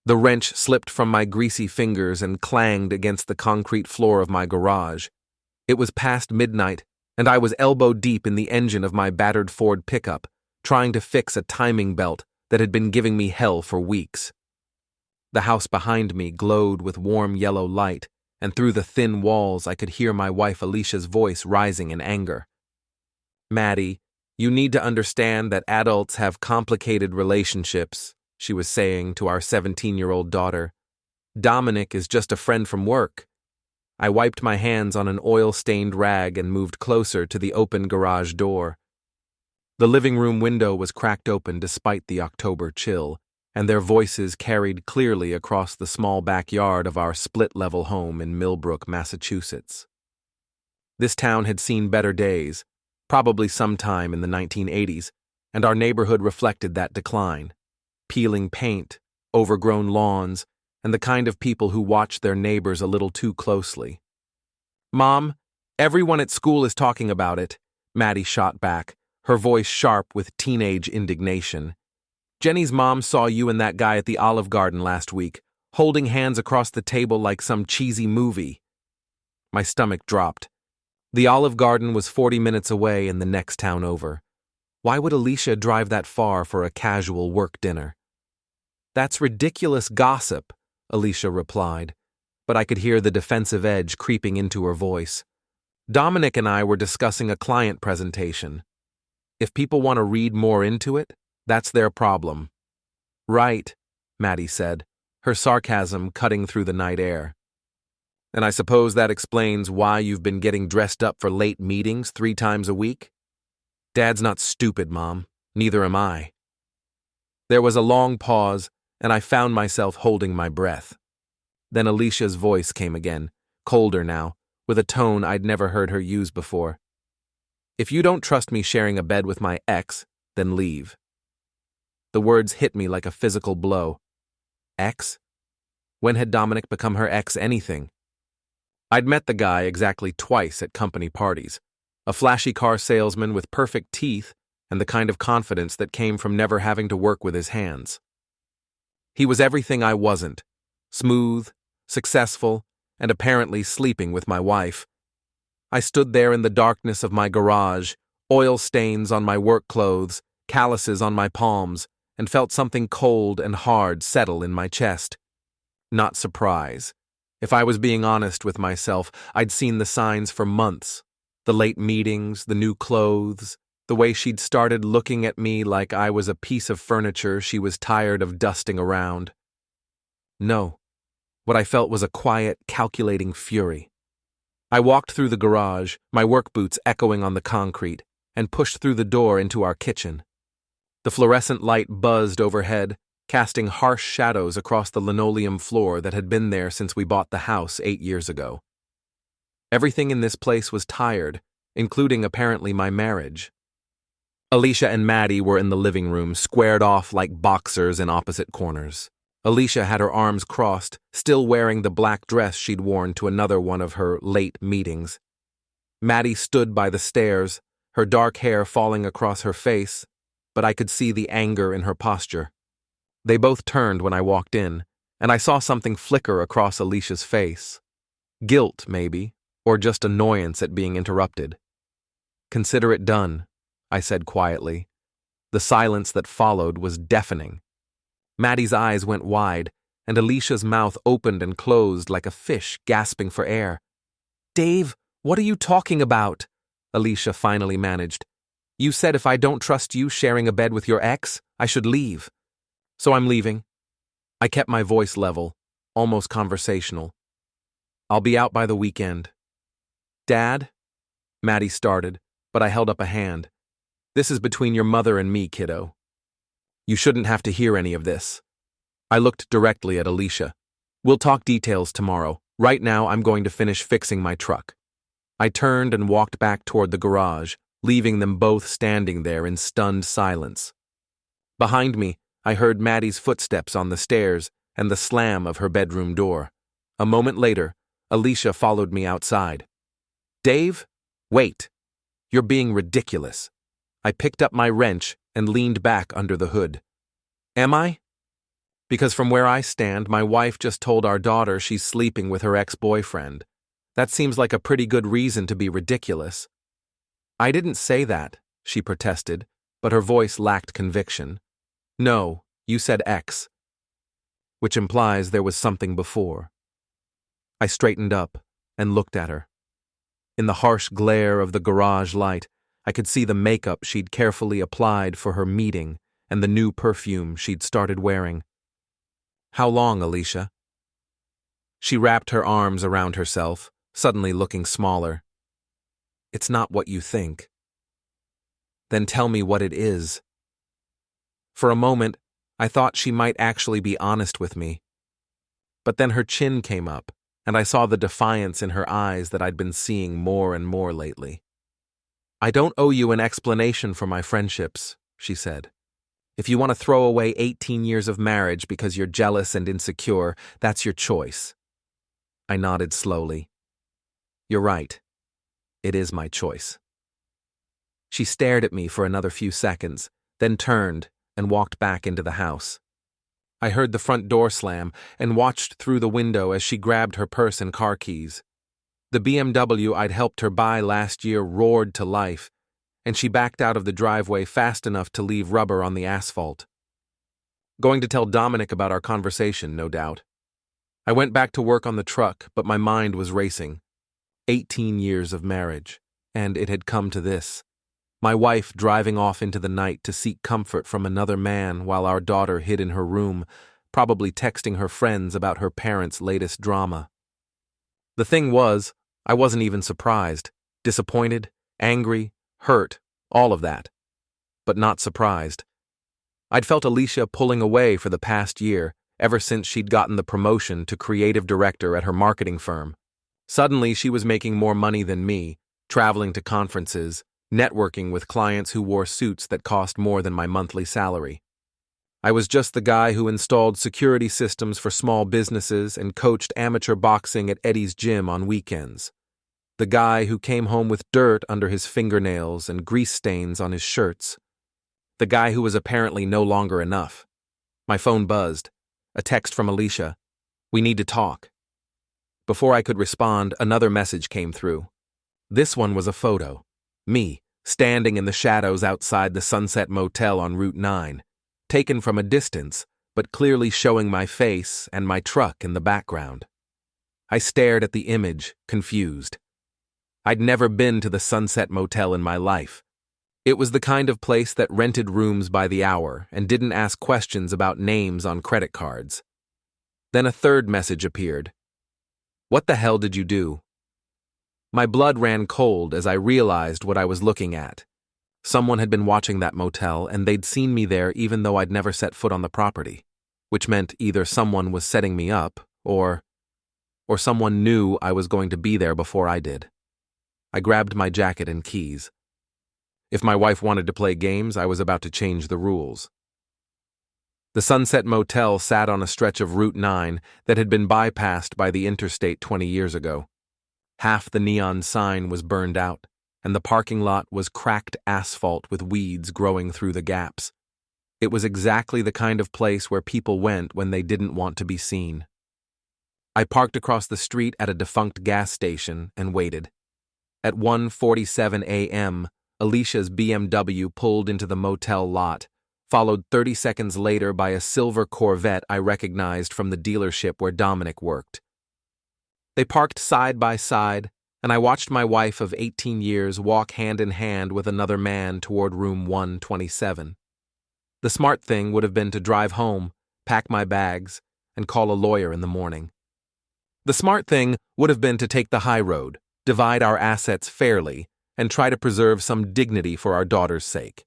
The wrench slipped from my greasy fingers and clanged against the concrete floor of my garage. It was past midnight, and I was elbow-deep in the engine of my battered Ford pickup, trying to fix a timing belt that had been giving me hell for weeks. The house behind me glowed with warm yellow light, and through the thin walls I could hear my wife Alicia's voice rising in anger. "Maddie, you need to understand that adults have complicated relationships," she was saying to our 17-year-old daughter. "Dominic is just a friend from work." I wiped my hands on an oil-stained rag and moved closer to the open garage door. The living room window was cracked open despite the October chill, and their voices carried clearly across the small backyard of our split-level home in Millbrook, Massachusetts. This town had seen better days, probably sometime in the 1980s, and our neighborhood reflected that decline. Peeling paint, overgrown lawns, and the kind of people who watched their neighbors a little too closely. "Mom, everyone at school is talking about it," Maddie shot back, her voice sharp with teenage indignation. "Jenny's mom saw you and that guy at the Olive Garden last week, holding hands across the table like some cheesy movie." My stomach dropped. The Olive Garden was 40 minutes away in the next town over. Why would Alicia drive that far for a casual work dinner? "That's ridiculous gossip," Alicia replied, but I could hear the defensive edge creeping into her voice. "Dominic and I were discussing a client presentation. If people want to read more into it, that's their problem." "Right," Maddie said, her sarcasm cutting through the night air. "And I suppose that explains why you've been getting dressed up for late meetings 3 times a week?" "Dad's not stupid, Mom. Neither am I." There was a long pause, and I found myself holding my breath. Then Alicia's voice came again, colder now, with a tone I'd never heard her use before. "If you don't trust me sharing a bed with my ex, then leave." The words hit me like a physical blow. Ex? When had Dominic become her ex anything? I'd met the guy exactly twice at company parties, a flashy car salesman with perfect teeth and the kind of confidence that came from never having to work with his hands. He was everything I wasn't: smooth, successful, and apparently sleeping with my wife. I stood there in the darkness of my garage, oil stains on my work clothes, calluses on my palms, and felt something cold and hard settle in my chest. Not surprise. If I was being honest with myself, I'd seen the signs for months. The late meetings, the new clothes, the way she'd started looking at me like I was a piece of furniture she was tired of dusting around. No. What I felt was a quiet, calculating fury. I walked through the garage, my work boots echoing on the concrete, and pushed through the door into our kitchen. The fluorescent light buzzed overhead, casting harsh shadows across the linoleum floor that had been there since we bought the house 8 years ago. Everything in this place was tired, including apparently my marriage. Alicia and Maddie were in the living room, squared off like boxers in opposite corners. Alicia had her arms crossed, still wearing the black dress she'd worn to another one of her late meetings. Maddie stood by the stairs, her dark hair falling across her face, but I could see the anger in her posture. They both turned when I walked in, and I saw something flicker across Alicia's face. Guilt, maybe, or just annoyance at being interrupted. "Consider it done," I said quietly. The silence that followed was deafening. Maddie's eyes went wide, and Alicia's mouth opened and closed like a fish gasping for air. "Dave, what are you talking about?" Alicia finally managed. "You said if I don't trust you sharing a bed with your ex, I should leave. So I'm leaving." I kept my voice level, almost conversational. "I'll be out by the weekend." "Dad?" Maddie started, but I held up a hand. "This is between your mother and me, kiddo. You shouldn't have to hear any of this." I looked directly at Alicia. "We'll talk details tomorrow. Right now, I'm going to finish fixing my truck." I turned and walked back toward the garage, leaving them both standing there in stunned silence. Behind me, I heard Maddie's footsteps on the stairs and the slam of her bedroom door. A moment later, Alicia followed me outside. "Dave, wait. You're being ridiculous." I picked up my wrench and leaned back under the hood. "Am I?" Because from where I stand, my wife just told our daughter she's sleeping with her ex-boyfriend. That seems like a pretty good reason to be ridiculous. I didn't say that, she protested, but her voice lacked conviction. No, you said ex, which implies there was something before. I straightened up and looked at her. In the harsh glare of the garage light, I could see the makeup she'd carefully applied for her meeting and the new perfume she'd started wearing. How long, Alicia? She wrapped her arms around herself, suddenly looking smaller. It's not what you think. Then tell me what it is. For a moment, I thought she might actually be honest with me. But then her chin came up, and I saw the defiance in her eyes that I'd been seeing more and more lately. I don't owe you an explanation for my friendships, she said. If you want to throw away 18 years of marriage because you're jealous and insecure, that's your choice. I nodded slowly. You're right. It is my choice. She stared at me for another few seconds, then turned and walked back into the house. I heard the front door slam and watched through the window as she grabbed her purse and car keys. The BMW I'd helped her buy last year roared to life, and she backed out of the driveway fast enough to leave rubber on the asphalt. Going to tell Dominic about our conversation, no doubt. I went back to work on the truck, but my mind was racing. 18 years of marriage, and it had come to this. My wife driving off into the night to seek comfort from another man while our daughter hid in her room, probably texting her friends about her parents' latest drama. The thing was, I wasn't even surprised, disappointed, angry, hurt, all of that. But not surprised. I'd felt Alicia pulling away for the past year, ever since she'd gotten the promotion to creative director at her marketing firm. Suddenly she was making more money than me, traveling to conferences, networking with clients who wore suits that cost more than my monthly salary. I was just the guy who installed security systems for small businesses and coached amateur boxing at Eddie's gym on weekends. The guy who came home with dirt under his fingernails and grease stains on his shirts. The guy who was apparently no longer enough. My phone buzzed. A text from Alicia. We need to talk. Before I could respond, another message came through. This one was a photo. Me, standing in the shadows outside the Sunset Motel on Route 9, taken from a distance, but clearly showing my face and my truck in the background. I stared at the image, confused. I'd never been to the Sunset Motel in my life. It was the kind of place that rented rooms by the hour and didn't ask questions about names on credit cards. Then a third message appeared. What the hell did you do? My blood ran cold as I realized what I was looking at. Someone had been watching that motel and they'd seen me there even though I'd never set foot on the property, which meant either someone was setting me up or someone knew I was going to be there before I did. I grabbed my jacket and keys. If my wife wanted to play games, I was about to change the rules. The Sunset Motel sat on a stretch of Route 9 that had been bypassed by the interstate 20 years ago. Half the neon sign was burned out, and the parking lot was cracked asphalt with weeds growing through the gaps. It was exactly the kind of place where people went when they didn't want to be seen. I parked across the street at a defunct gas station and waited. At 1:47 a.m., Alicia's BMW pulled into the motel lot, followed 30 seconds later by a silver Corvette I recognized from the dealership where Dominic worked. They parked side by side, and I watched my wife of 18 years walk hand in hand with another man toward room 127. The smart thing would have been to drive home, pack my bags, and call a lawyer in the morning. The smart thing would have been to take the high road, divide our assets fairly, and try to preserve some dignity for our daughter's sake.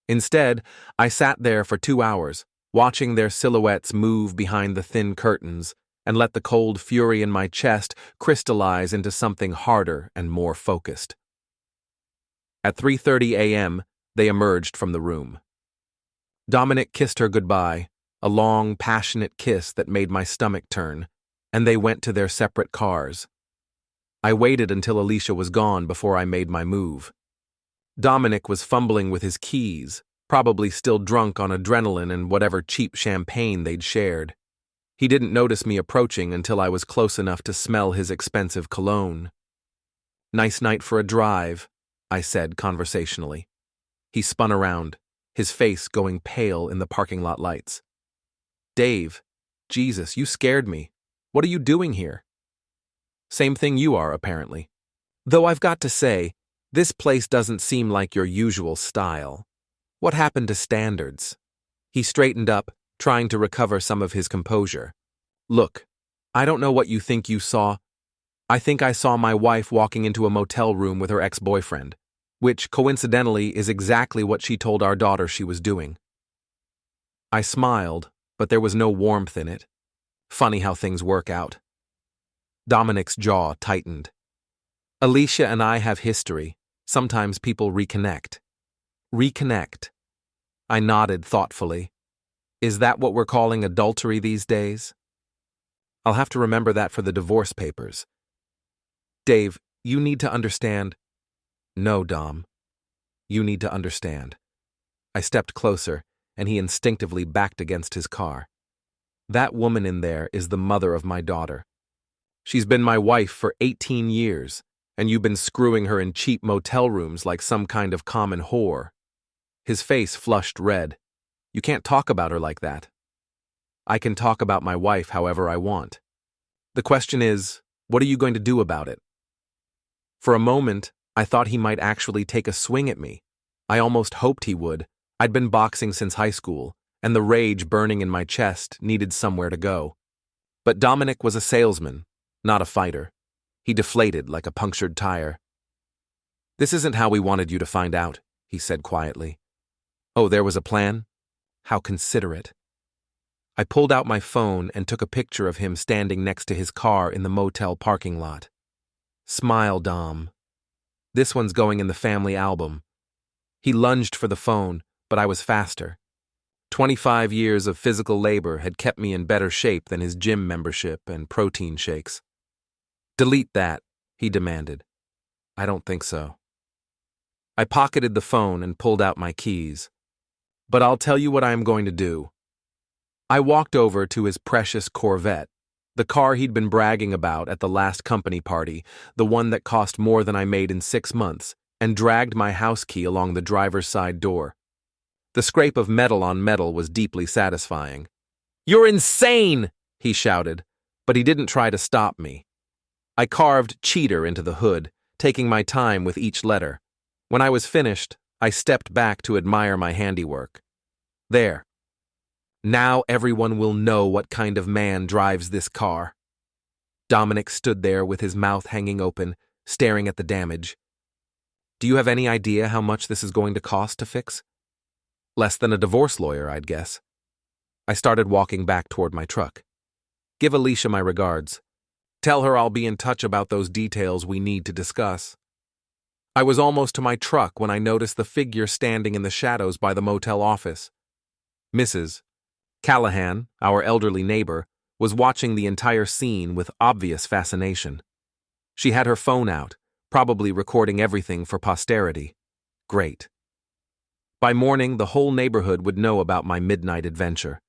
Instead, I sat there for 2 hours, watching their silhouettes move behind the thin curtains, and let the cold fury in my chest crystallize into something harder and more focused. At 3:30 a.m., they emerged from the room. Dominic kissed her goodbye, a long, passionate kiss that made my stomach turn, and they went to their separate cars. I waited until Alicia was gone before I made my move. Dominic was fumbling with his keys, probably still drunk on adrenaline and whatever cheap champagne they'd shared. He didn't notice me approaching until I was close enough to smell his expensive cologne. "Nice night for a drive," I said conversationally. He spun around, his face going pale in the parking lot lights. "Dave, Jesus, you scared me. What are you doing here?" "Same thing you are, apparently. Though I've got to say, this place doesn't seem like your usual style. What happened to standards?" He straightened up, trying to recover some of his composure. "Look, I don't know what you think you saw. I think I saw my wife walking into a motel room with her ex-boyfriend, which, coincidentally, is exactly what she told our daughter she was doing." I smiled, but there was no warmth in it. Funny how things work out. Dominic's jaw tightened. "Alicia and I have history. Sometimes people reconnect." "Reconnect?" I nodded thoughtfully. "Is that what we're calling adultery these days?" "I'll have to remember that for the divorce papers." "Dave, you need to understand." "No, Dom. You need to understand." I stepped closer, and he instinctively backed against his car. "That woman in there is the mother of my daughter. She's been my wife for 18 years, and you've been screwing her in cheap motel rooms like some kind of common whore." His face flushed red. "You can't talk about her like that." "I can talk about my wife however I want. The question is, what are you going to do about it?" For a moment, I thought he might actually take a swing at me. I almost hoped he would. I'd been boxing since high school, and the rage burning in my chest needed somewhere to go. But Dominic was a salesman, not a fighter. He deflated like a punctured tire. "This isn't how we wanted you to find out," he said quietly. "Oh, there was a plan? How considerate." I pulled out my phone and took a picture of him standing next to his car in the motel parking lot. "Smile, Dom. This one's going in the family album." He lunged for the phone, but I was faster. 25 years of physical labor had kept me in better shape than his gym membership and protein shakes. "Delete that," he demanded. "I don't think so." I pocketed the phone and pulled out my keys. "But I'll tell you what I am going to do." I walked over to his precious Corvette, the car he'd been bragging about at the last company party, the one that cost more than I made in 6 months, and dragged my house key along the driver's side door. The scrape of metal on metal was deeply satisfying. "You're insane!" he shouted, but he didn't try to stop me. I carved cheater into the hood, taking my time with each letter. When I was finished, I stepped back to admire my handiwork. There. Now everyone will know what kind of man drives this car. Dominic stood there with his mouth hanging open, staring at the damage. "Do you have any idea how much this is going to cost to fix?" "Less than a divorce lawyer, I'd guess." I started walking back toward my truck. "Give Alicia my regards. Tell her I'll be in touch about those details we need to discuss." I was almost to my truck when I noticed the figure standing in the shadows by the motel office. Mrs. Callahan, our elderly neighbor, was watching the entire scene with obvious fascination. She had her phone out, probably recording everything for posterity. Great. By morning, the whole neighborhood would know about my midnight adventure.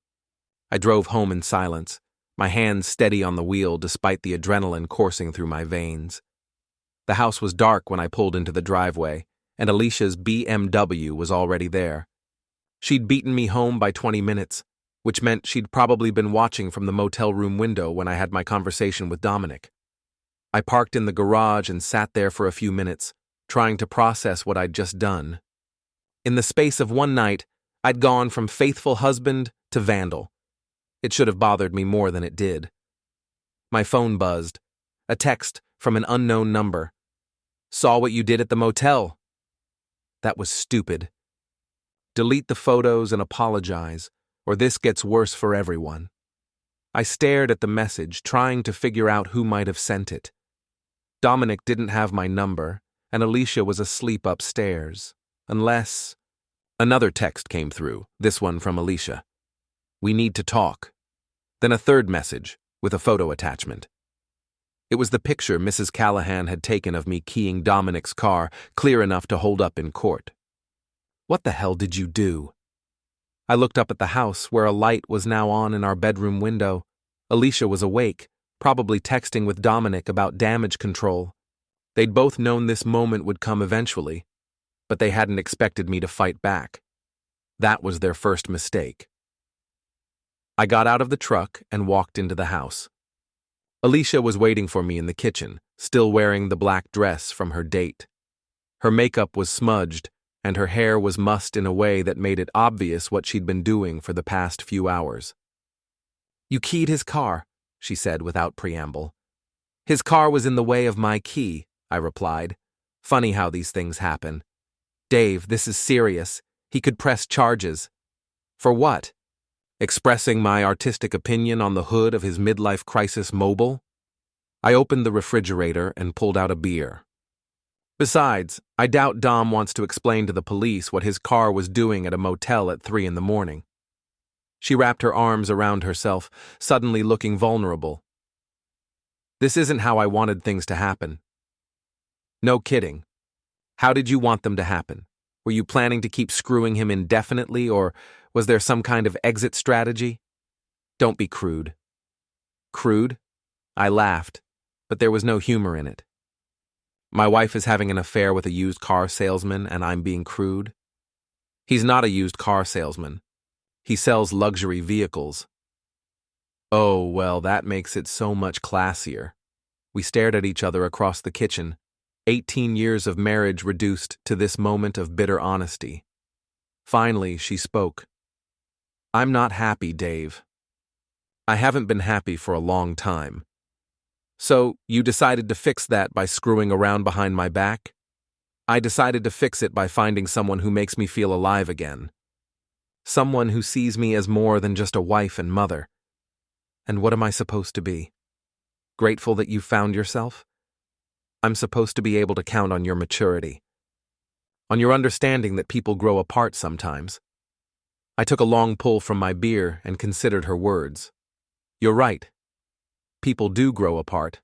I drove home in silence, my hands steady on the wheel despite the adrenaline coursing through my veins. The house was dark when I pulled into the driveway, and Alicia's BMW was already there. She'd beaten me home by 20 minutes, which meant she'd probably been watching from the motel room window when I had my conversation with Dominic. I parked in the garage and sat there for a few minutes, trying to process what I'd just done. In the space of one night, I'd gone from faithful husband to vandal. It should have bothered me more than it did. My phone buzzed. A text from an unknown number. "Saw what you did at the motel." That was stupid. Delete the photos and apologize, or this gets worse for everyone. I stared at the message, trying to figure out who might have sent it. Dominic didn't have my number, and Alicia was asleep upstairs. Unless... Another text came through, this one from Alicia. "We need to talk." Then a third message, with a photo attachment. It was the picture Mrs. Callahan had taken of me keying Dominic's car, clear enough to hold up in court. What the hell did you do? I looked up at the house, where a light was now on in our bedroom window. Alicia was awake, probably texting with Dominic about damage control. They'd both known this moment would come eventually, but they hadn't expected me to fight back. That was their first mistake. I got out of the truck and walked into the house. Alicia was waiting for me in the kitchen, still wearing the black dress from her date. Her makeup was smudged, and her hair was mussed in a way that made it obvious what she'd been doing for the past few hours. "You keyed his car," she said without preamble. "His car was in the way of my key," I replied. "Funny how these things happen. Dave, this is serious. He could press charges." "For what? Expressing my artistic opinion on the hood of his midlife crisis mobile?" I opened the refrigerator and pulled out a beer. "Besides, I doubt Dom wants to explain to the police what his car was doing at a motel at 3 in the morning. She wrapped her arms around herself, suddenly looking vulnerable. "This isn't how I wanted things to happen." "No kidding. How did you want them to happen? Were you planning to keep screwing him indefinitely, or was there some kind of exit strategy? Don't be crude." "Crude?" I laughed, but there was no humor in it. "My wife is having an affair with a used car salesman, and I'm being crude?" "He's not a used car salesman. He sells luxury vehicles." "Oh, well, that makes it so much classier." We stared at each other across the kitchen, 18 years of marriage reduced to this moment of bitter honesty. Finally, she spoke. "I'm not happy, Dave. I haven't been happy for a long time. So, you decided to fix that by screwing around behind my back? I decided to fix it by finding someone who makes me feel alive again. Someone who sees me as more than just a wife and mother. And what am I supposed to be? Grateful that you found yourself? I'm supposed to be able to count on your maturity, on your understanding that people grow apart sometimes." I took a long pull from my beer and considered her words. "You're right. People do grow apart.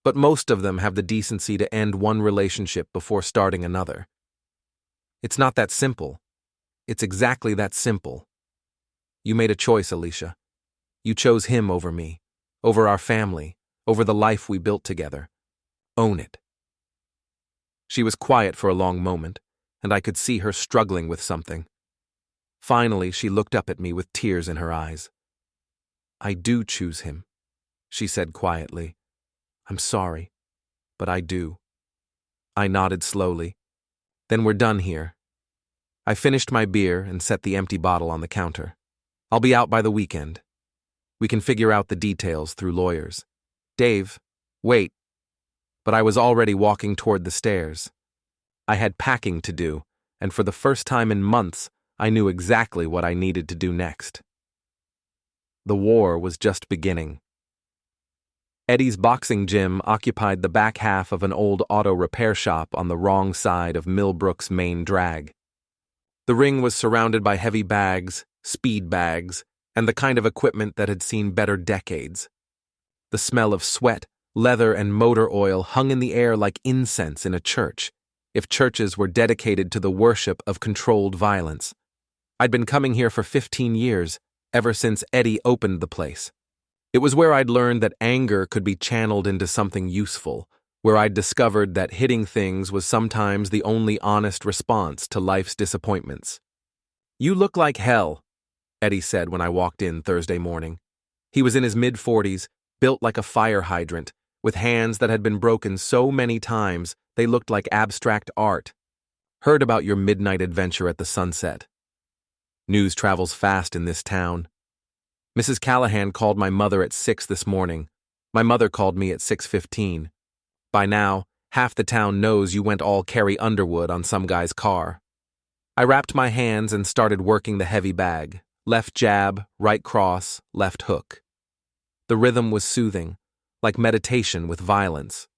But most of them have the decency to end one relationship before starting another. It's not that simple. It's exactly that simple. You made a choice, Alicia. You chose him over me, over our family, over the life we built together. Own it." She was quiet for a long moment, and I could see her struggling with something. Finally, she looked up at me with tears in her eyes. "I do choose him," she said quietly. "I'm sorry, but I do." I nodded slowly. "Then we're done here." I finished my beer and set the empty bottle on the counter. "I'll be out by the weekend. We can figure out the details through lawyers." "Dave, wait." But I was already walking toward the stairs. I had packing to do, and for the first time in months, I knew exactly what I needed to do next. The war was just beginning. Eddie's boxing gym occupied the back half of an old auto repair shop on the wrong side of Millbrook's main drag. The ring was surrounded by heavy bags, speed bags, and the kind of equipment that had seen better decades. The smell of sweat, leather, and motor oil hung in the air like incense in a church, if churches were dedicated to the worship of controlled violence. I'd been coming here for 15 years, ever since Eddie opened the place. It was where I'd learned that anger could be channeled into something useful, where I'd discovered that hitting things was sometimes the only honest response to life's disappointments. "You look like hell," Eddie said when I walked in Thursday morning. He was in his mid-40s, built like a fire hydrant, with hands that had been broken so many times they looked like abstract art. "Heard about your midnight adventure at the Sunset. News travels fast in this town. Mrs. Callahan called my mother at 6 this morning. My mother called me at 6:15. By now, half the town knows you went all Carrie Underwood on some guy's car." I wrapped my hands and started working the heavy bag. Left jab, right cross, left hook. The rhythm was soothing, like meditation with violence.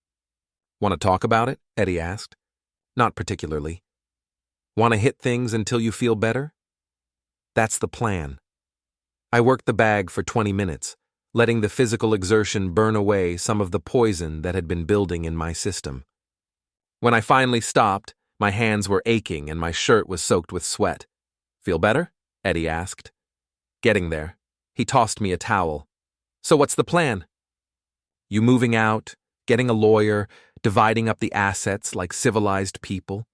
"Want to talk about it?" Eddie asked. "Not particularly." "Want to hit things until you feel better?" "That's the plan." I worked the bag for 20 minutes, letting the physical exertion burn away some of the poison that had been building in my system. When I finally stopped, My hands were aching and my shirt was soaked with sweat. "Feel better?" Eddie asked. "Getting there." He tossed me a towel. "So what's the plan?" "You moving out, getting a lawyer, dividing up the assets like civilized people."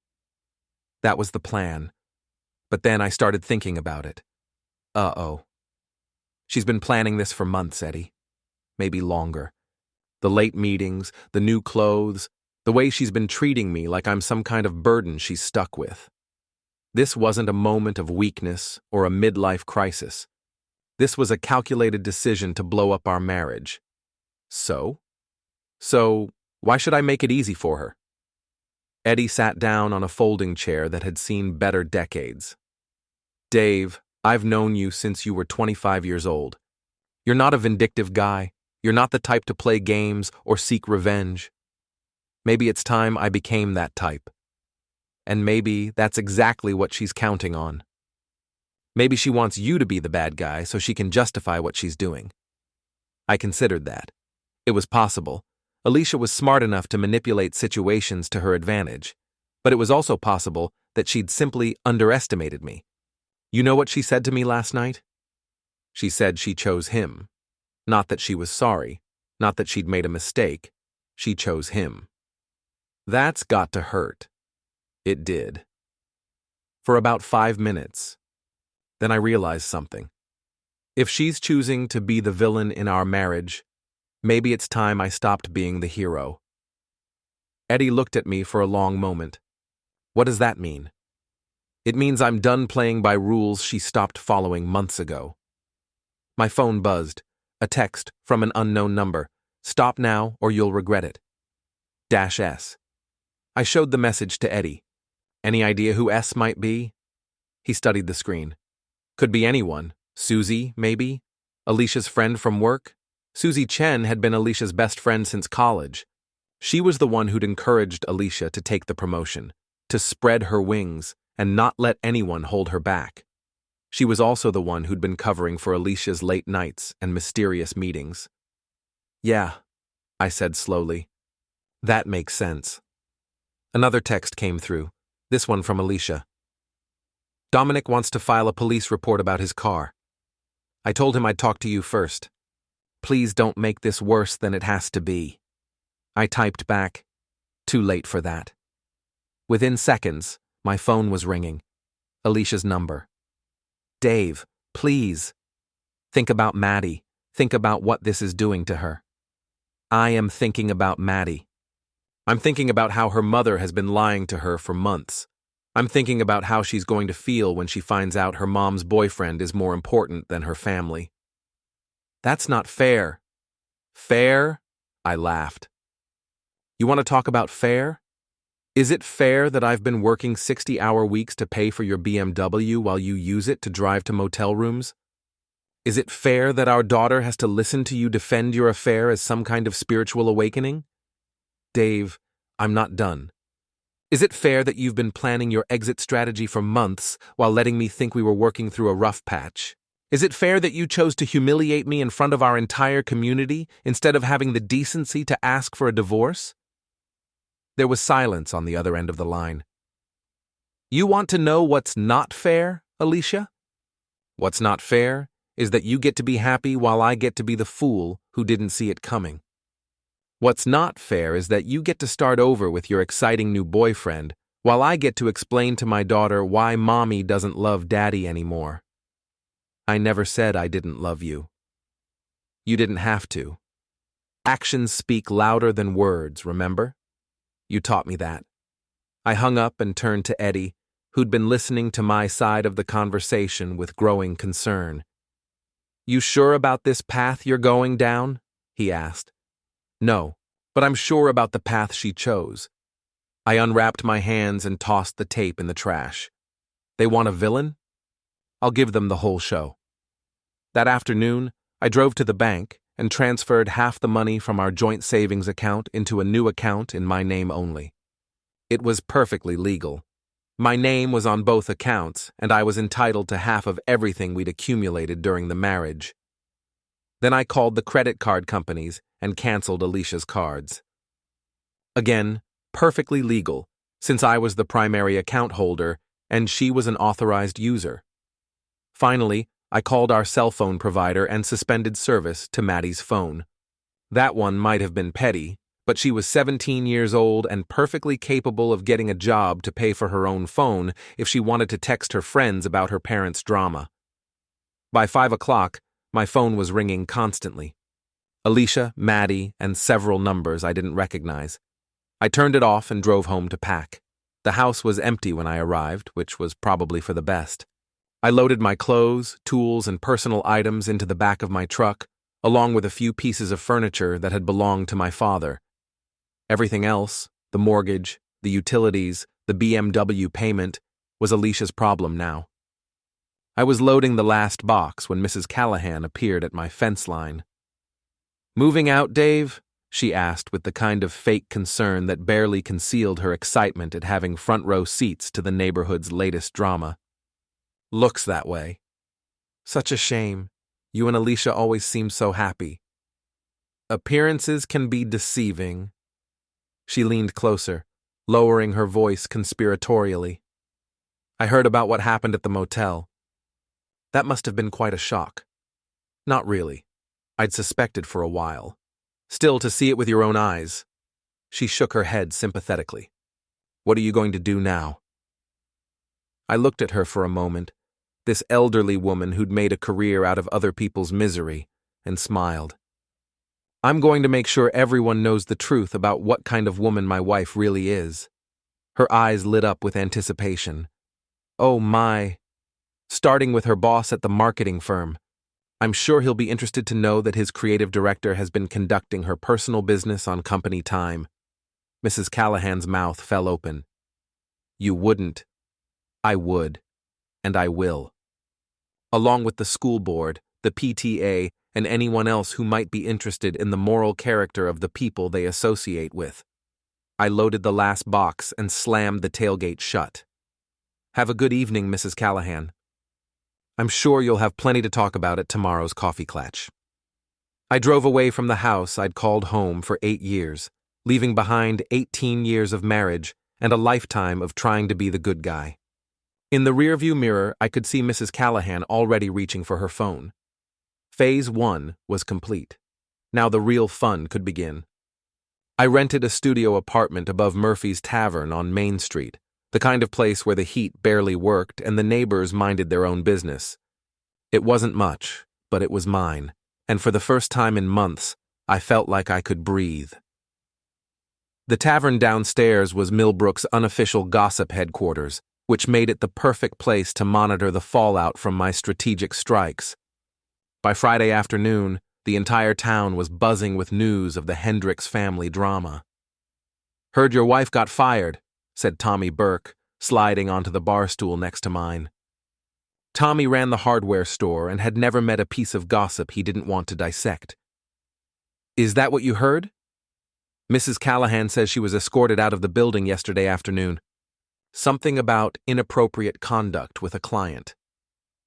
That was the plan. But then I started thinking about it. Uh-oh. She's been planning this for months, Eddie. Maybe longer. The late meetings, the new clothes, the way she's been treating me like I'm some kind of burden she's stuck with. This wasn't a moment of weakness or a midlife crisis. This was a calculated decision to blow up our marriage. So, why should I make it easy for her? Eddie sat down on a folding chair that had seen better decades. "Dave, I've known you since you were 25 years old. You're not a vindictive guy. You're not the type to play games or seek revenge. Maybe it's time I became that type. And maybe that's exactly what she's counting on. Maybe she wants you to be the bad guy so she can justify what she's doing." I considered that. It was possible. Alicia was smart enough to manipulate situations to her advantage. But it was also possible that she'd simply underestimated me. You know what she said to me last night? She said she chose him. Not that she was sorry. Not that she'd made a mistake. She chose him. That's got to hurt. It did. For about 5 minutes. Then I realized something. If she's choosing to be the villain in our marriage, maybe it's time I stopped being the hero. Eddie looked at me for a long moment. What does that mean? It means I'm done playing by rules she stopped following months ago. My phone buzzed. A text from an unknown number. "Stop now or you'll regret it. -S. I showed the message to Eddie. Any idea who S might be? He studied the screen. Could be anyone. Susie, maybe? Alicia's friend from work? Susie Chen had been Alicia's best friend since college. She was the one who'd encouraged Alicia to take the promotion, to spread her wings, and not let anyone hold her back. She was also the one who'd been covering for Alicia's late nights and mysterious meetings. "Yeah," I said slowly. "That makes sense." Another text came through, this one from Alicia. "Dominic wants to file a police report about his car. I told him I'd talk to you first. Please don't make this worse than it has to be." I typed back, "Too late for that." Within seconds, my phone was ringing. Alicia's number. "Dave, please. Think about Maddie. Think about what this is doing to her." I am thinking about Maddie. I'm thinking about how her mother has been lying to her for months. I'm thinking about how she's going to feel when she finds out her mom's boyfriend is more important than her family. That's not fair. Fair? I laughed. You want to talk about fair? Is it fair that I've been working 60-hour weeks to pay for your BMW while you use it to drive to motel rooms? Is it fair that our daughter has to listen to you defend your affair as some kind of spiritual awakening? Dave, I'm not done. Is it fair that you've been planning your exit strategy for months while letting me think we were working through a rough patch? Is it fair that you chose to humiliate me in front of our entire community instead of having the decency to ask for a divorce? There was silence on the other end of the line. You want to know what's not fair, Alicia? What's not fair is that you get to be happy while I get to be the fool who didn't see it coming. What's not fair is that you get to start over with your exciting new boyfriend while I get to explain to my daughter why mommy doesn't love daddy anymore. I never said I didn't love you. You didn't have to. Actions speak louder than words, remember? You taught me that. I hung up and turned to Eddie, who'd been listening to my side of the conversation with growing concern. You sure about this path you're going down? He asked. No, but I'm sure about the path she chose. I unwrapped my hands and tossed the tape in the trash. They want a villain? I'll give them the whole show. That afternoon, I drove to the bank and transferred half the money from our joint savings account into a new account in my name only. It was perfectly legal. My name was on both accounts, and I was entitled to half of everything we'd accumulated during the marriage. Then I called the credit card companies and canceled Alicia's cards. Again, perfectly legal, since I was the primary account holder and she was an authorized user. Finally, I called our cell phone provider and suspended service to Maddie's phone. That one might have been petty, but she was 17 years old and perfectly capable of getting a job to pay for her own phone if she wanted to text her friends about her parents' drama. By 5 o'clock, my phone was ringing constantly. Alicia, Maddie, and several numbers I didn't recognize. I turned it off and drove home to pack. The house was empty when I arrived, which was probably for the best. I loaded my clothes, tools, and personal items into the back of my truck, along with a few pieces of furniture that had belonged to my father. Everything else, the mortgage, the utilities, the BMW payment, was Alicia's problem now. I was loading the last box when Mrs. Callahan appeared at my fence line. "Moving out, Dave?" she asked with the kind of fake concern that barely concealed her excitement at having front row seats to the neighborhood's latest drama. "Looks that way." "Such a shame. You and Alicia always seem so happy." "Appearances can be deceiving." She leaned closer, lowering her voice conspiratorially. "I heard about what happened at the motel. That must have been quite a shock." "Not really. I'd suspected for a while. Still, to see it with your own eyes." She shook her head sympathetically. "What are you going to do now?" I looked at her for a moment, this elderly woman who'd made a career out of other people's misery, and smiled. "I'm going to make sure everyone knows the truth about what kind of woman my wife really is." Her eyes lit up with anticipation. "Oh my. Starting with her boss at the marketing firm. I'm sure he'll be interested to know that his creative director has been conducting her personal business on company time." Mrs. Callahan's mouth fell open. "You wouldn't." "I would. And I will. Along with the school board, the PTA, and anyone else who might be interested in the moral character of the people they associate with." I loaded the last box and slammed the tailgate shut. "Have a good evening, Mrs. Callahan. I'm sure you'll have plenty to talk about at tomorrow's coffee clatch." I drove away from the house I'd called home for 8 years, leaving behind 18 years of marriage and a lifetime of trying to be the good guy. In the rearview mirror, I could see Mrs. Callahan already reaching for her phone. Phase 1 was complete. Now the real fun could begin. I rented a studio apartment above Murphy's Tavern on Main Street, the kind of place where the heat barely worked and the neighbors minded their own business. It wasn't much, but it was mine, and for the first time in months, I felt like I could breathe. The tavern downstairs was Millbrook's unofficial gossip headquarters, which made it the perfect place to monitor the fallout from my strategic strikes. By Friday afternoon, the entire town was buzzing with news of the Hendricks family drama. "Heard your wife got fired," said Tommy Burke, sliding onto the bar stool next to mine. Tommy ran the hardware store and had never met a piece of gossip he didn't want to dissect. "Is that what you heard?" "Mrs. Callahan says she was escorted out of the building yesterday afternoon. Something about inappropriate conduct with a client."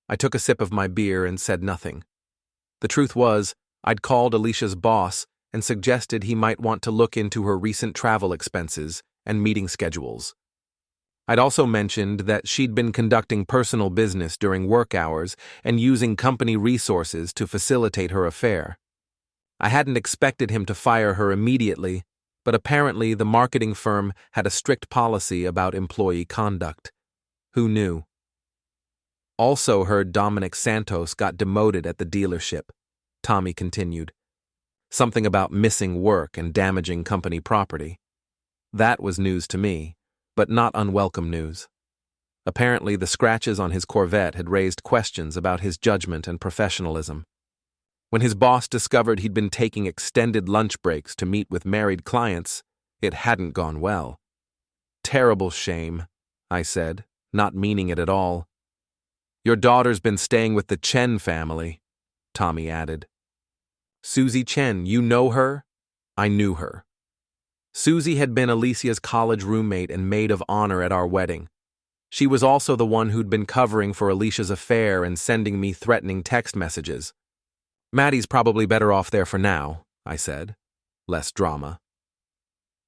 I took a sip of my beer and said nothing. The truth was, I'd called Alicia's boss and suggested he might want to look into her recent travel expenses and meeting schedules. I'd also mentioned that she'd been conducting personal business during work hours and using company resources to facilitate her affair. I hadn't expected him to fire her immediately, but apparently the marketing firm had a strict policy about employee conduct. Who knew? "Also heard Dominic Santos got demoted at the dealership," Tommy continued. "Something about missing work and damaging company property." That was news to me, but not unwelcome news. Apparently the scratches on his Corvette had raised questions about his judgment and professionalism. When his boss discovered he'd been taking extended lunch breaks to meet with married clients, it hadn't gone well. "Terrible shame," I said, not meaning it at all. "Your daughter's been staying with the Chen family," Tommy added. "Susie Chen, you know her?" I knew her. Susie had been Alicia's college roommate and maid of honor at our wedding. She was also the one who'd been covering for Alicia's affair and sending me threatening text messages. "Maddie's probably better off there for now," I said. "Less drama."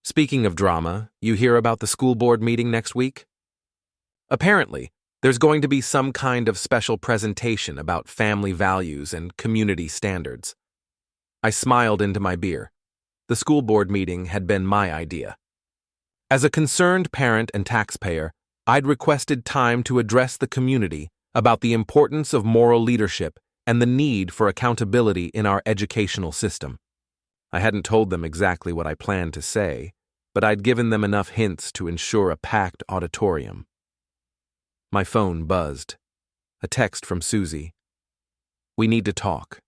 Speaking of drama, you hear about the school board meeting next week? Apparently, there's going to be some kind of special presentation about family values and community standards. I smiled into my beer. The school board meeting had been my idea. As a concerned parent and taxpayer, I'd requested time to address the community about the importance of moral leadership and the need for accountability in our educational system. I hadn't told them exactly what I planned to say, but I'd given them enough hints to ensure a packed auditorium. My phone buzzed. A text from Susie. "We need to talk.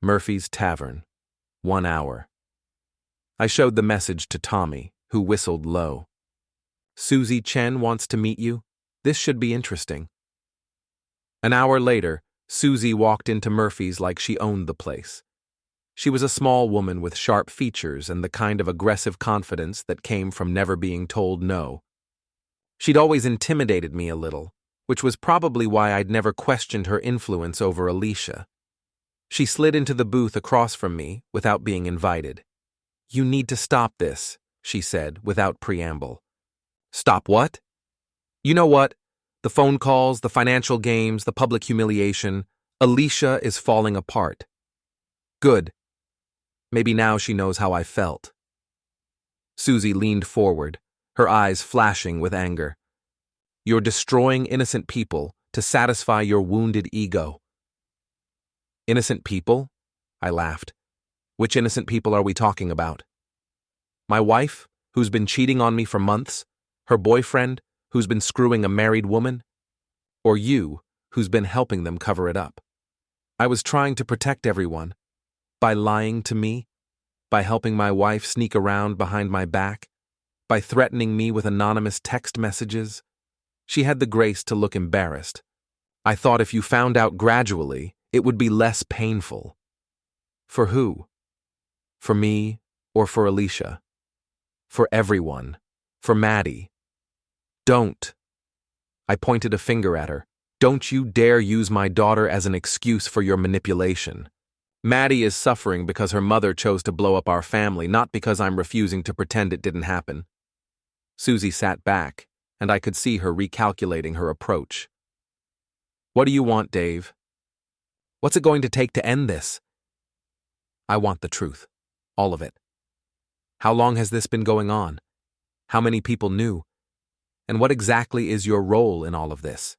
Murphy's Tavern. 1 hour." I showed the message to Tommy, who whistled low. "Susie Chen wants to meet you. This should be interesting." An hour later, Susie walked into Murphy's like she owned the place. She was a small woman with sharp features and the kind of aggressive confidence that came from never being told no. She'd always intimidated me a little, which was probably why I'd never questioned her influence over Alicia. She slid into the booth across from me without being invited. "You need to stop this," she said without preamble. "Stop what?" "You know what? The phone calls, the financial games, the public humiliation. Alicia is falling apart." "Good. Maybe now she knows how I felt." Susie leaned forward, her eyes flashing with anger. "You're destroying innocent people to satisfy your wounded ego." "Innocent people?" I laughed. "Which innocent people are we talking about? My wife, who's been cheating on me for months? Her boyfriend, who's been screwing a married woman? Or you, who's been helping them cover it up?" I was trying to protect everyone. By lying to me? By helping my wife sneak around behind my back? By threatening me with anonymous text messages? She had the grace to look embarrassed. "I thought if you found out gradually, it would be less painful." For who? For me or for Alicia? For everyone. For Maddie. "Don't." I pointed a finger at her. "Don't you dare use my daughter as an excuse for your manipulation. Maddie is suffering because her mother chose to blow up our family, not because I'm refusing to pretend it didn't happen." Susie sat back, and I could see her recalculating her approach. "What do you want, Dave? What's it going to take to end this?" "I want the truth. All of it. How long has this been going on? How many people knew? And what exactly is your role in all of this?"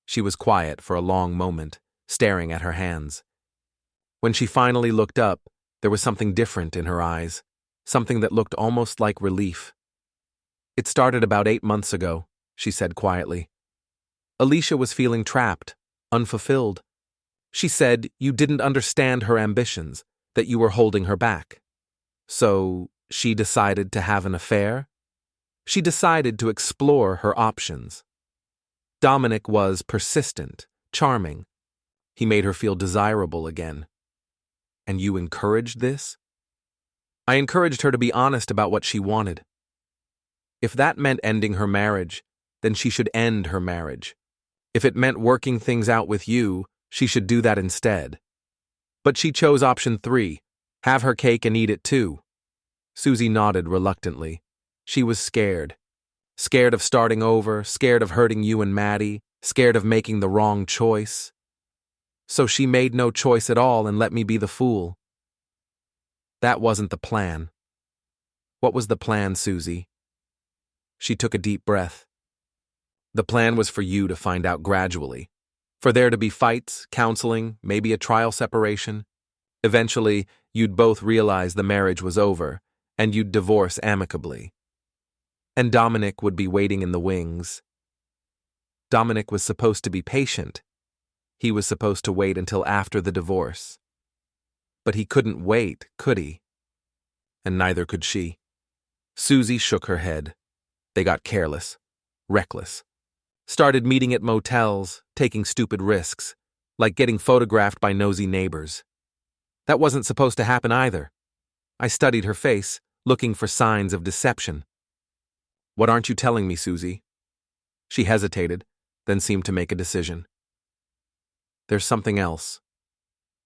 She was quiet for a long moment, staring at her hands. When she finally looked up, there was something different in her eyes, something that looked almost like relief. "It started about 8 months ago," she said quietly. "Alicia was feeling trapped, unfulfilled. She said you didn't understand her ambitions, that you were holding her back. So she decided to have an affair? She decided to explore her options. Dominic was persistent, charming. He made her feel desirable again. And you encouraged this?" "I encouraged her to be honest about what she wanted. If that meant ending her marriage, then she should end her marriage. If it meant working things out with you, she should do that instead. But she chose option 3, have her cake and eat it too." Susie nodded reluctantly. She was scared. Scared of starting over, scared of hurting you and Maddie, scared of making the wrong choice. So she made no choice at all and let me be the fool. That wasn't the plan. What was the plan, Susie? She took a deep breath. The plan was for you to find out gradually. For there to be fights, counseling, maybe a trial separation. Eventually, you'd both realize the marriage was over, and you'd divorce amicably. And Dominic would be waiting in the wings. Dominic was supposed to be patient. He was supposed to wait until after the divorce. But he couldn't wait, could he? And neither could she. Susie shook her head. They got careless, reckless. Started meeting at motels, taking stupid risks, like getting photographed by nosy neighbors. That wasn't supposed to happen either. I studied her face, looking for signs of deception. What aren't you telling me, Susie? She hesitated, then seemed to make a decision. There's something else.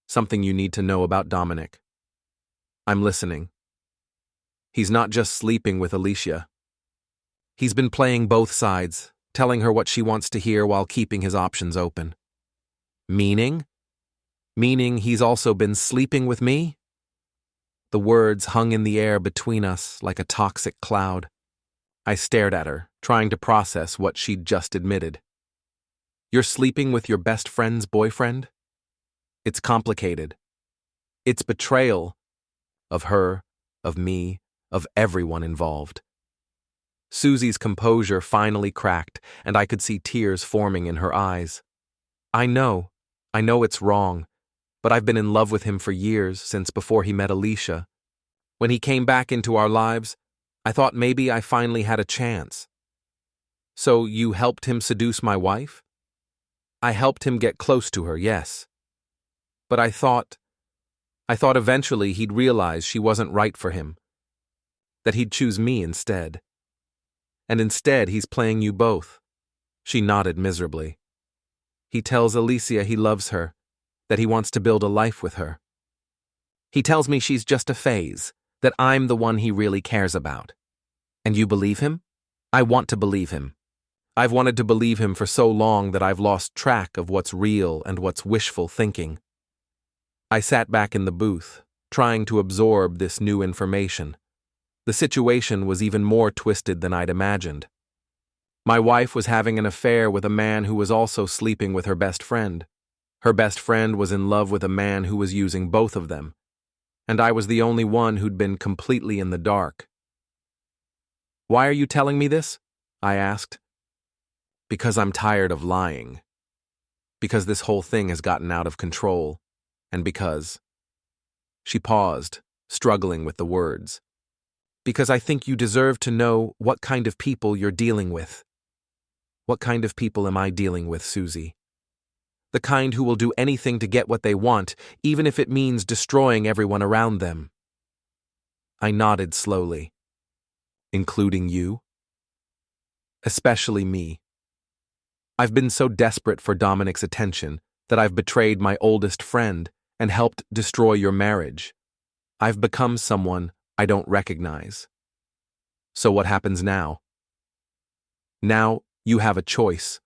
Something you need to know about Dominic. I'm listening. He's not just sleeping with Alicia. He's been playing both sides, telling her what she wants to hear while keeping his options open. Meaning? Meaning he's also been sleeping with me? The words hung in the air between us like a toxic cloud. I stared at her, trying to process what she'd just admitted. You're sleeping with your best friend's boyfriend? It's complicated. It's betrayal of her, of me, of everyone involved. Susie's composure finally cracked, and I could see tears forming in her eyes. I know it's wrong, but I've been in love with him for years, since before he met Alicia. When he came back into our lives, I thought maybe I finally had a chance. So you helped him seduce my wife? I helped him get close to her, yes. But I thought eventually he'd realize she wasn't right for him, that he'd choose me instead. And instead he's playing you both. She nodded miserably. He tells Alicia he loves her, that he wants to build a life with her. He tells me she's just a phase, that I'm the one he really cares about. And you believe him? I want to believe him. I've wanted to believe him for so long that I've lost track of what's real and what's wishful thinking. I sat back in the booth, trying to absorb this new information. The situation was even more twisted than I'd imagined. My wife was having an affair with a man who was also sleeping with her best friend. Her best friend was in love with a man who was using both of them. And I was the only one who'd been completely in the dark. Why are you telling me this? I asked. Because I'm tired of lying. Because this whole thing has gotten out of control. And because... She paused, struggling with the words. Because I think you deserve to know what kind of people you're dealing with. What kind of people am I dealing with, Susie? The kind who will do anything to get what they want, even if it means destroying everyone around them. I nodded slowly. Including you? Especially me. I've been so desperate for Dominic's attention that I've betrayed my oldest friend and helped destroy your marriage. I've become someone I don't recognize. So what happens now? Now you have a choice.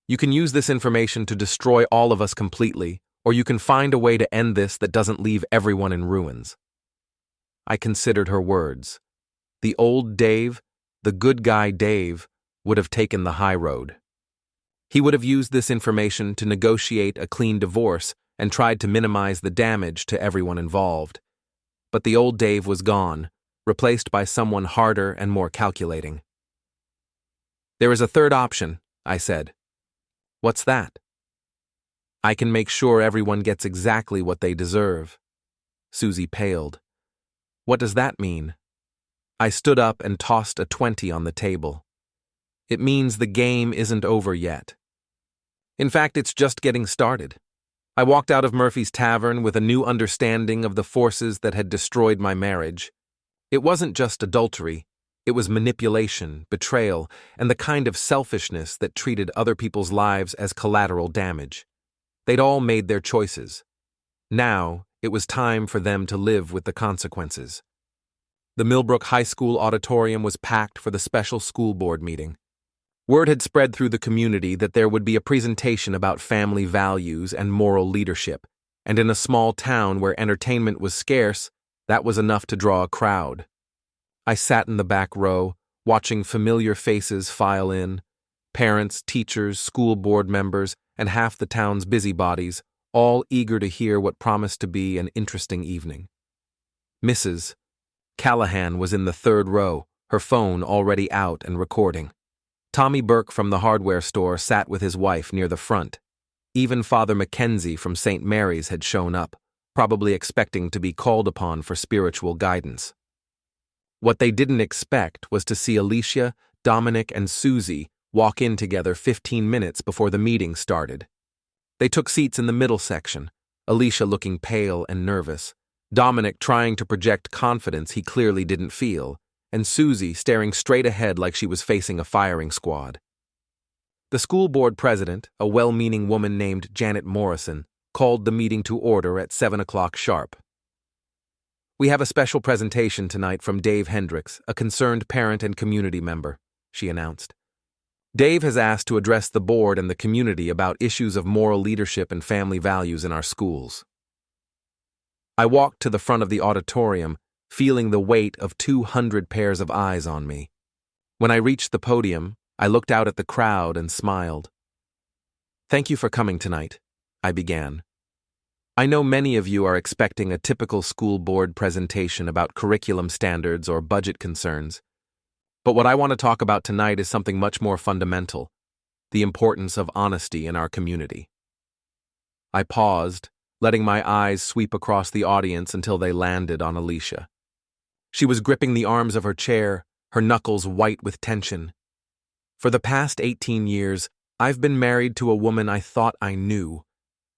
You can use this information to destroy all of us completely, or you can find a way to end this that doesn't leave everyone in ruins. I considered her words. The old Dave, the good guy Dave, would have taken the high road. He would have used this information to negotiate a clean divorce and tried to minimize the damage to everyone involved. But the old Dave was gone, replaced by someone harder and more calculating. There is a third option, I said. What's that? I can make sure everyone gets exactly what they deserve. Susie paled. What does that mean? I stood up and tossed a 20 on the table. It means the game isn't over yet. In fact, it's just getting started. I walked out of Murphy's Tavern with a new understanding of the forces that had destroyed my marriage. It wasn't just adultery. It was manipulation, betrayal, and the kind of selfishness that treated other people's lives as collateral damage. They'd all made their choices. Now, it was time for them to live with the consequences. The Millbrook High School auditorium was packed for the special school board meeting. Word had spread through the community that there would be a presentation about family values and moral leadership, and in a small town where entertainment was scarce, that was enough to draw a crowd. I sat in the back row, watching familiar faces file in, parents, teachers, school board members, and half the town's busybodies, all eager to hear what promised to be an interesting evening. Mrs. Callahan was in the third row, her phone already out and recording. Tommy Burke from the hardware store sat with his wife near the front. Even Father Mackenzie from St. Mary's had shown up, probably expecting to be called upon for spiritual guidance. What they didn't expect was to see Alicia, Dominic, and Susie walk in together 15 minutes before the meeting started. They took seats in the middle section, Alicia looking pale and nervous, Dominic trying to project confidence he clearly didn't feel, and Susie staring straight ahead like she was facing a firing squad. The school board president, a well-meaning woman named Janet Morrison, called the meeting to order at 7 o'clock sharp. We have a special presentation tonight from Dave Hendricks, a concerned parent and community member, she announced. Dave has asked to address the board and the community about issues of moral leadership and family values in our schools. I walked to the front of the auditorium, feeling the weight of 200 pairs of eyes on me. When I reached the podium, I looked out at the crowd and smiled. "Thank you for coming tonight," I began. "I know many of you are expecting a typical school board presentation about curriculum standards or budget concerns. But what I want to talk about tonight is something much more fundamental: the importance of honesty in our community." I paused, letting my eyes sweep across the audience until they landed on Alicia. She was gripping the arms of her chair, her knuckles white with tension. "For the past 18 years, I've been married to a woman I thought I knew,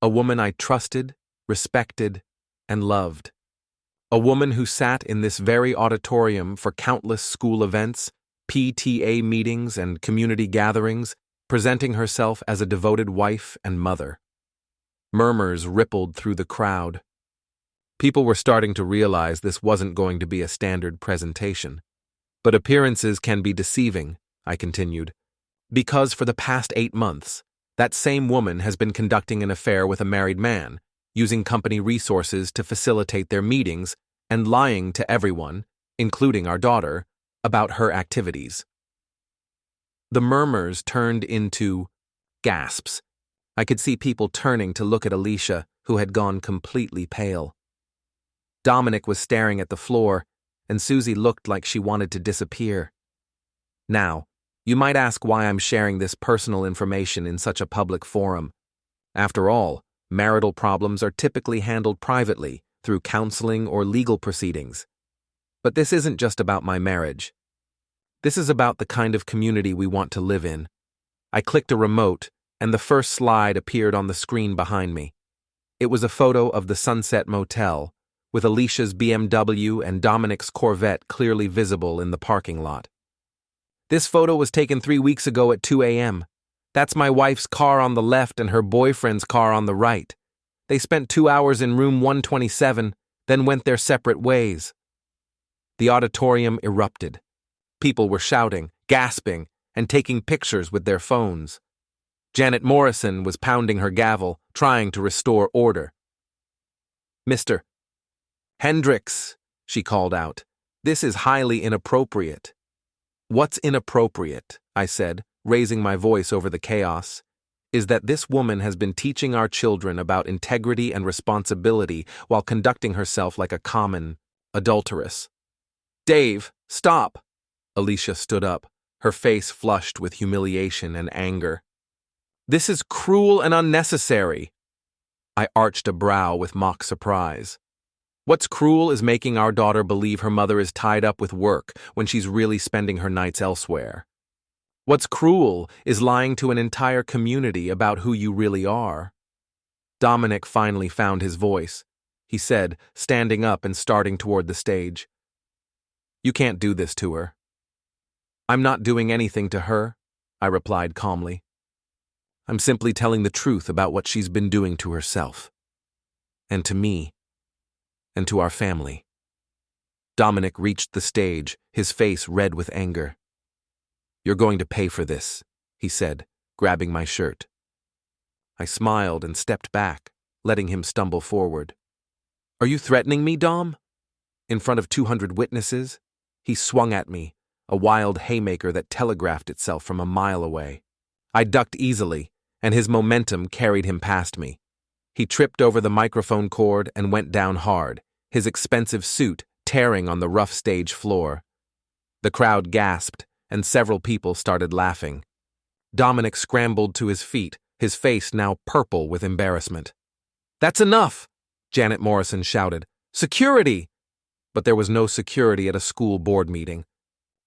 a woman I trusted, respected, and loved. A woman who sat in this very auditorium for countless school events, PTA meetings, and community gatherings, presenting herself as a devoted wife and mother." Murmurs rippled through the crowd. People were starting to realize this wasn't going to be a standard presentation. "But appearances can be deceiving," I continued, "because for the past 8 months, that same woman has been conducting an affair with a married man, using company resources to facilitate their meetings, and lying to everyone, including our daughter, about her activities." The murmurs turned into gasps. I could see people turning to look at Alicia, who had gone completely pale. Dominic was staring at the floor, and Susie looked like she wanted to disappear. Now, you might ask why I'm sharing this personal information in such a public forum. After all, marital problems are typically handled privately, through counseling or legal proceedings. But this isn't just about my marriage. This is about the kind of community we want to live in. I clicked a remote, and the first slide appeared on the screen behind me. It was a photo of the Sunset Motel, with Alicia's BMW and Dominic's Corvette clearly visible in the parking lot. "This photo was taken 3 weeks ago at 2 a.m. That's my wife's car on the left and her boyfriend's car on the right. They spent 2 hours in room 127, then went their separate ways." The auditorium erupted. People were shouting, gasping, and taking pictures with their phones. Janet Morrison was pounding her gavel, trying to restore order. "Mr. Hendricks," she called out, "this is highly inappropriate." "What's inappropriate," I said, raising my voice over the chaos, "is that this woman has been teaching our children about integrity and responsibility while conducting herself like a common adulteress." "Dave, stop!" Alicia stood up, her face flushed with humiliation and anger. "This is cruel and unnecessary." I arched a brow with mock surprise. "What's cruel is making our daughter believe her mother is tied up with work when she's really spending her nights elsewhere. What's cruel is lying to an entire community about who you really are." Dominic finally found his voice. He said, standing up and starting toward the stage, "You can't do this to her." "I'm not doing anything to her," I replied calmly. "I'm simply telling the truth about what she's been doing to herself, and to me, and to our family." Dominic reached the stage, his face red with anger. "You're going to pay for this," he said, grabbing my shirt. I smiled and stepped back, letting him stumble forward. "Are you threatening me, Dom?" In front of 200 witnesses, he swung at me, a wild haymaker that telegraphed itself from a mile away. I ducked easily, and his momentum carried him past me. He tripped over the microphone cord and went down hard, his expensive suit tearing on the rough stage floor. The crowd gasped, and several people started laughing. Dominic scrambled to his feet, his face now purple with embarrassment. "That's enough!" Janet Morrison shouted. "Security!" But there was no security at a school board meeting.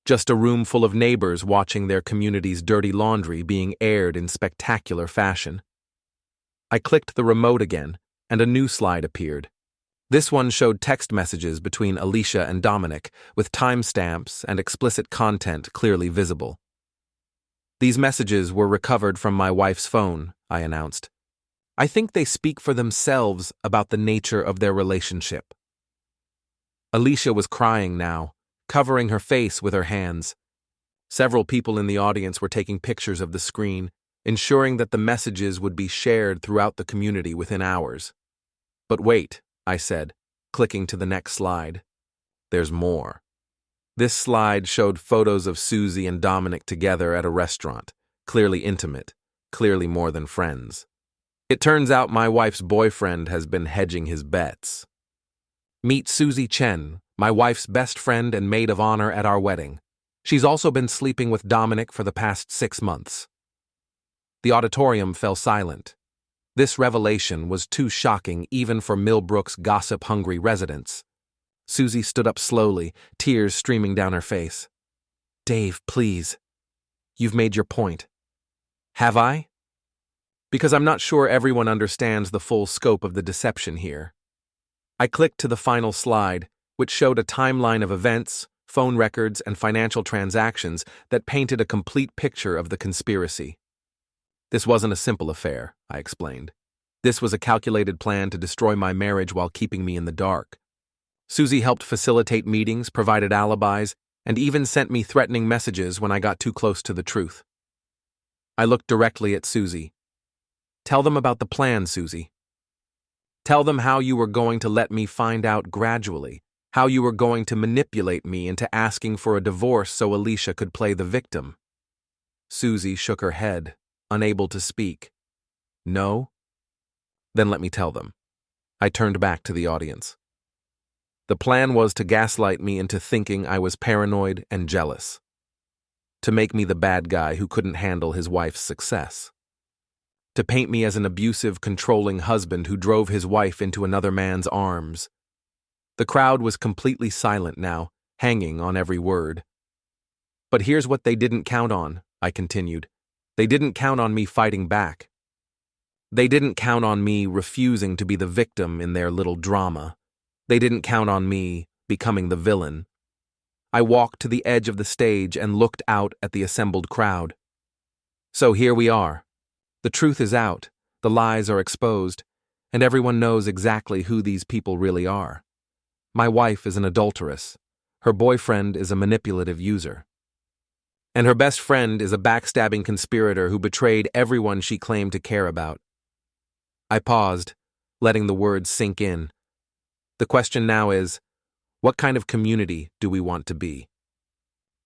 Just a room full of neighbors watching their community's dirty laundry being aired in spectacular fashion. I clicked the remote again, and a new slide appeared. This one showed text messages between Alicia and Dominic, with timestamps and explicit content clearly visible. "These messages were recovered from my wife's phone," I announced. "I think they speak for themselves about the nature of their relationship." Alicia was crying now, covering her face with her hands. Several people in the audience were taking pictures of the screen, ensuring that the messages would be shared throughout the community within hours. But wait, I said, clicking to the next slide. There's more. This slide showed photos of Susie and Dominic together at a restaurant, clearly intimate, clearly more than friends. It turns out my wife's boyfriend has been hedging his bets. Meet Susie Chen, my wife's best friend and maid of honor at our wedding. She's also been sleeping with Dominic for the past 6 months. The auditorium fell silent. This revelation was too shocking even for Millbrook's gossip-hungry residents. Susie stood up slowly, tears streaming down her face. Dave, please. You've made your point. Have I? Because I'm not sure everyone understands the full scope of the deception here. I clicked to the final slide, which showed a timeline of events, phone records, and financial transactions that painted a complete picture of the conspiracy. This wasn't a simple affair, I explained. This was a calculated plan to destroy my marriage while keeping me in the dark. Susie helped facilitate meetings, provided alibis, and even sent me threatening messages when I got too close to the truth. I looked directly at Susie. Tell them about the plan, Susie. Tell them how you were going to let me find out gradually, how you were going to manipulate me into asking for a divorce so Alicia could play the victim. Susie shook her head, unable to speak. No? Then let me tell them. I turned back to the audience. The plan was to gaslight me into thinking I was paranoid and jealous. To make me the bad guy who couldn't handle his wife's success. To paint me as an abusive, controlling husband who drove his wife into another man's arms. The crowd was completely silent now, hanging on every word. But here's what they didn't count on, I continued. They didn't count on me fighting back. They didn't count on me refusing to be the victim in their little drama. They didn't count on me becoming the villain. I walked to the edge of the stage and looked out at the assembled crowd. So here we are. The truth is out, the lies are exposed, and everyone knows exactly who these people really are. My wife is an adulteress. Her boyfriend is a manipulative user. And her best friend is a backstabbing conspirator who betrayed everyone she claimed to care about. I paused, letting the words sink in. The question now is, what kind of community do we want to be?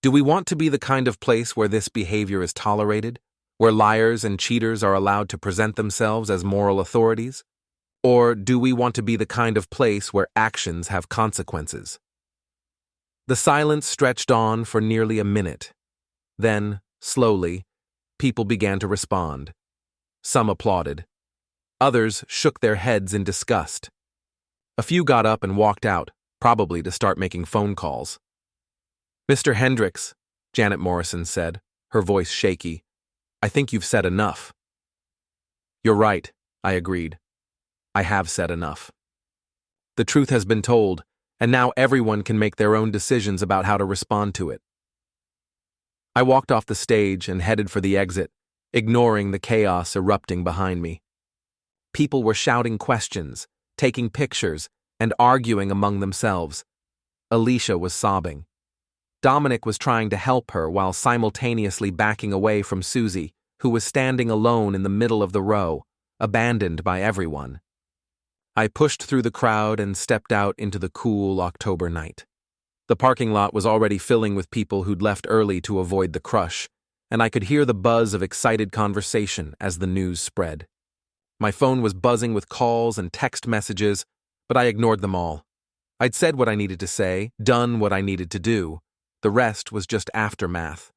Do we want to be the kind of place where this behavior is tolerated, where liars and cheaters are allowed to present themselves as moral authorities? Or do we want to be the kind of place where actions have consequences? The silence stretched on for nearly a minute. Then, slowly, people began to respond. Some applauded. Others shook their heads in disgust. A few got up and walked out, probably to start making phone calls. Mr. Hendricks, Janet Morrison said, her voice shaky, I think you've said enough. You're right, I agreed. I have said enough. The truth has been told, and now everyone can make their own decisions about how to respond to it. I walked off the stage and headed for the exit, ignoring the chaos erupting behind me. People were shouting questions, taking pictures, and arguing among themselves. Alicia was sobbing. Dominic was trying to help her while simultaneously backing away from Susie, who was standing alone in the middle of the row, abandoned by everyone. I pushed through the crowd and stepped out into the cool October night. The parking lot was already filling with people who'd left early to avoid the crush, and I could hear the buzz of excited conversation as the news spread. My phone was buzzing with calls and text messages, but I ignored them all. I'd said what I needed to say, done what I needed to do. The rest was just aftermath.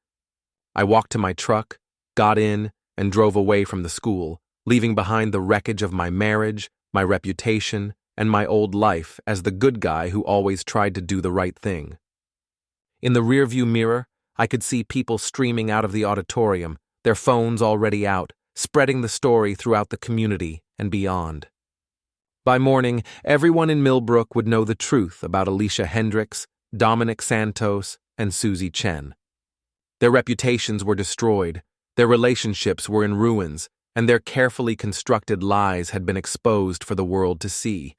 I walked to my truck, got in, and drove away from the school, leaving behind the wreckage of my marriage, my reputation, and my old life as the good guy who always tried to do the right thing. In the rearview mirror, I could see people streaming out of the auditorium, their phones already out, spreading the story throughout the community and beyond. By morning, everyone in Millbrook would know the truth about Alicia Hendricks, Dominic Santos, and Susie Chen. Their reputations were destroyed, their relationships were in ruins, and their carefully constructed lies had been exposed for the world to see.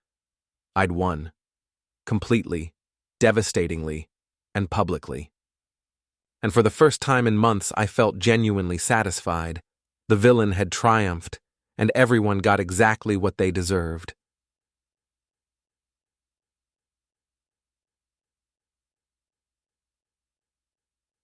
I'd won. Completely, devastatingly, and publicly. And for the first time in months, I felt genuinely satisfied. The villain had triumphed, and everyone got exactly what they deserved.